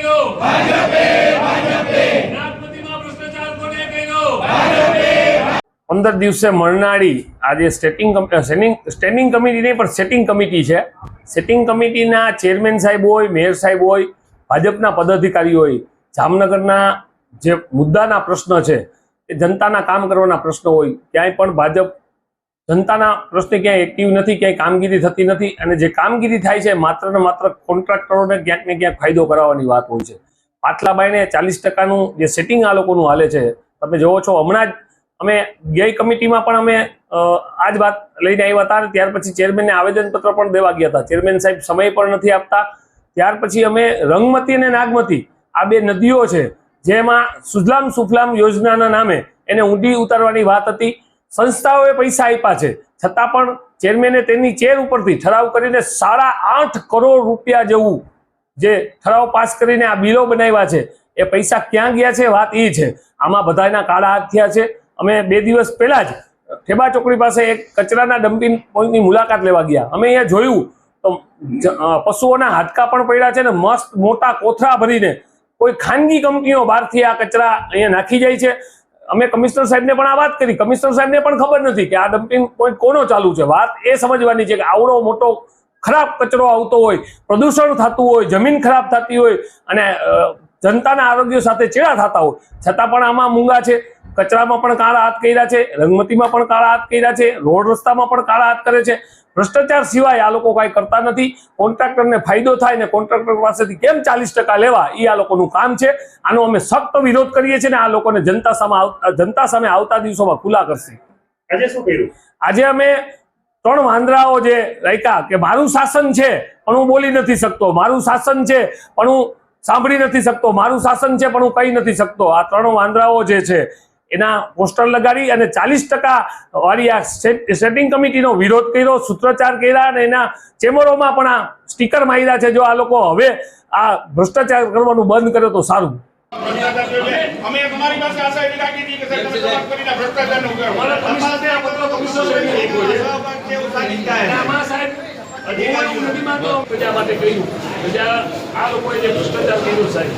કર્યો? ભાજપે. નાગપતિમાં ભ્રષ્ટાચાર કોને કર્યો? ભાજપે. 15 દિવસે મળનારી આજે સ્ટેન્ડિંગ કમિટી નહીં પણ સેટિંગ કમિટી છે. સેટિંગ કમિટીના ચેરમેન સાહેબ હોય, મેયર સાહેબ હોય, ભાજપના પદાધિકારીઓ હોય, જામનગરના જે મુદ્દાના પ્રશ્ન છે એ જનતાના કામ કરવાના પ્રશ્નો હોય, ક્યાંય પણ ભાજપ જનતાના પ્રશ્ને ક્યાંય એક્ટિવ નથી, ક્યાંય કામગીરી થતી નથી. અને જે કામગીરી થાય છે માત્ર ને માત્ર કોન્ટ્રાક્ટરોને ક્યાંક ને ક્યાંક ફાયદો કરાવવાની વાત હોય છે. પાટલાબાઈને 40%નું જે સેટિંગ આ લોકોનું હાલે છે તમે જોવો છો. હમણાં જ અમે ગઈ કમિટીમાં પણ અમે આ જ વાત લઈને આવ્યા હતા. ત્યાર પછી ચેરમેનને આવેદનપત્ર પણ દેવા ગયા હતા. ચેરમેન સાહેબ સમય પણ નથી આપતા. ત્યાર પછી અમે રંગમતી અને નાગમતી આ બે નદીઓ છે જેમાં સુજલામ સુફલામ યોજનાના નામે એને ઊંડી ઉતારવાની વાત હતી. સંસ્થાઓએ પૈસા આપ્યા છે છતાં પણ ચેરમેને તેની ચેર ઉપરથી ઠરાવ કરીને 8.5 કરોડ રૂપિયા જેવું જે ઠરાવ પાસ કરીને આ બિલો બનાવ્યા છે એ પૈસા ક્યાં ગયા છે વાત એ છે. આમાં બધાના કાળા હાથ થયા છે. અમે 2 દિવસ પહેલા જ ઠેબા ચોકડી પાસે એક કચરાના ડમ્પિંગ પોઈન્ટની મુલાકાત લેવા ગયા. અમે અહીંયા જોયું તો પશુઓના હાડકા પણ પડ્યા છે ને મસ્ત મોટા કોથળા ભરીને કોઈ ખાનગી કંપનીઓ બહારથી આ કચરા અહીંયા નાખી જાય છે. અમે કમિશનર સાહેબને પણ આ વાત કરી. કમિશનર સાહેબને પણ ખબર નથી કે આ ડમ્પિંગ પોઈન્ટ કોનો ચાલુ છે. વાત એ સમજવાની છે કે આવડો મોટો ખરાબ કચરો આવતો હોય, પ્રદૂષણ થતું હોય, જમીન ખરાબ થતી હોય અને જનતાના આરોગ્ય સાથે ચેડા થતા હોય છતાં પણ આમાં મૂંગા છે. કચરામાં પણ કાળા હાથ કર્યા છે, રંગમતીમાં પણ કાળા હાથ કર્યા છે, રોડ રસ્તામાં પણ કાળા હાથ કરે છે. ભ્રષ્ટાચાર સિવાય આ લોકો કાંઈ કરતા નથી. કોન્ટ્રાક્ટરને ફાયદો થાય ને કોન્ટ્રાક્ટર પાસેથી કેમ 40% લેવા એ આ લોકોનું કામ છે. આનો અમે સખ્ત વિરોધ કરીએ છીએ ને આ લોકોને જનતા સામે આવતા દિવસોમાં ખુલ્લા કરશે. આજે શું કર્યું? આજે અમે 3 વાંદરાઓ જે રાખ્યા કે મારું શાસન છે પણ હું બોલી નથી શકતો, મારું શાસન છે પણ હું સાંભળી નથી શકતો, મારું શાસન છે પણ હું કહી નથી શકતો. આ 3 વાંદરાઓ જે છે એના પોસ્ટર લગાડી અને 40% વાળી આ સેટિંગ કમિટીનો વિરોધ કર્યો, સૂત્રોચ્ચાર કર્યા અને એના ચેમ્બરોમાં પણ આ સ્ટીકર માર્યા છે. જો આ લોકો હવે આ ભ્રષ્ટાચાર કરવાનું બંધ કરે તો સારું. અમે તમારી પાસે આશા એવી રાખી હતી કે સાહેબ તમે જવાબ કરીને ભ્રષ્ટાચારને ઉગાડો. અમારા કમિશનરને આ પત્ર કમિશનરને આમાં સાહેબ અધિકારીઓ નદીમાં તો પ્રજા માટે કહ્યું આ લોકોએ જે ભ્રષ્ટાચાર કર્યો સાહેબ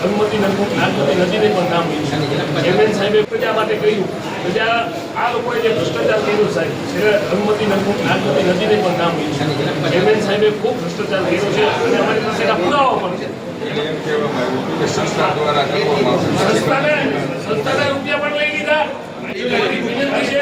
રંગમતી નદીને પણ નામ લીધું. ચેરમેન સાહેબે પ્રજા માટે કહ્યું આ લોકોએ જે ભ્રષ્ટાચાર કર્યો સાહેબ રંગમતી નદીને પણ નામ લીધું. ચેરમેન સાહેબે ખૂબ ભ્રષ્ટાચાર કર્યો છે અને અમારી પાસે એના પુરાવા પણ છે. સંસ્થાને રૂપિયા પણ લઈ લીધા. વિનંતી છે